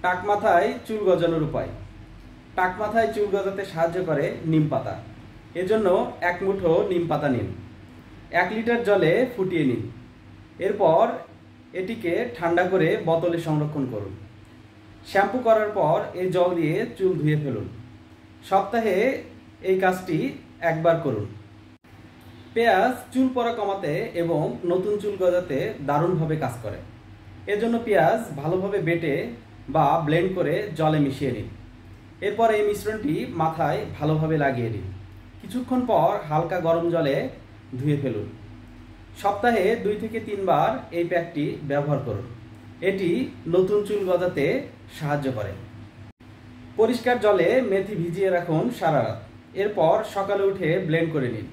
টাক মাথায় চুল গজানোর উপায়। টাক মাথায় চুল গজাতে সাহায্য করে নিম পাতা। এজন্য 1 মুঠো নিম পাতা নিন, 1 লিটার জলে ফুটিয়ে নিন। এরপর এটিকে ঠান্ডা করে বোতলে সংরক্ষণ করুন। শ্যাম্পু করার পর এই জল দিয়ে চুল ধুয়ে ফেলুন। সপ্তাহে এই কাজটি একবার করুন। পেঁয়াজ চুল পড়া কমাতে এবং নতুন চুল গজাতে দারুণভাবে কাজ করে। এজন্য পেঁয়াজ ভালোভাবে বেটে বা ব্লেন্ড করে জলে মিশিয়ে নিন। এরপর এই মিশ্রণটি মাথায় ভালোভাবে লাগিয়ে নিন। কিছুক্ষণ পর হালকা গরম জলে ধুয়ে ফেলুন। সপ্তাহে 2 থেকে 3 বার এই প্যাকটি ব্যবহার করুন। এটি নতুন চুল গজাতে সাহায্য করে। পরিষ্কার জলে মেথি ভিজিয়ে রাখুন সারা রাত। এরপর সকালে উঠে ব্লেন্ড করে নিন।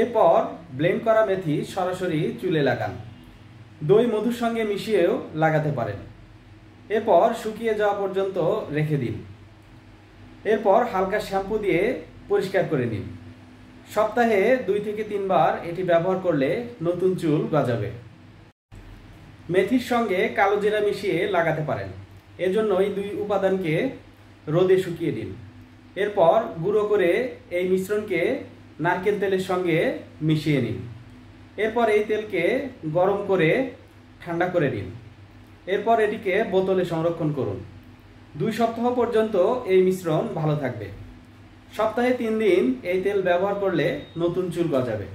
এরপর ব্লেন্ড করা মেথি সরাসরি চুলে লাগান। দই মধুর সঙ্গে মিশিয়েও লাগাতে পারেন। এরপর শুকিয়ে যাওয়া পর্যন্ত রেখে দিন। এরপর হালকা শ্যাম্পু দিয়ে পরিষ্কার করে নিন। সপ্তাহে 2 থেকে 3 বার এটি ব্যবহার করলে নতুন চুল গজাবে। মেথির সঙ্গে কালো জিরা মিশিয়ে লাগাতে পারেন। এজন্য এই 2 উপাদানকে রোদে শুকিয়ে দিন। এরপর গুঁড়ো করে এই মিশ্রণকে নারকেল তেলের সঙ্গে মিশিয়ে নিন। এরপর এই তেলকে গরম করে ঠান্ডা করে নিন। এরপর এটিকে বোতলে সংরক্ষণ করুন। 2 সপ্তাহ পর্যন্ত এই মিশ্রণ ভালো থাকবে। সপ্তাহে 3 দিন এই তেল ব্যবহার করলে নতুন চুল গজাবে।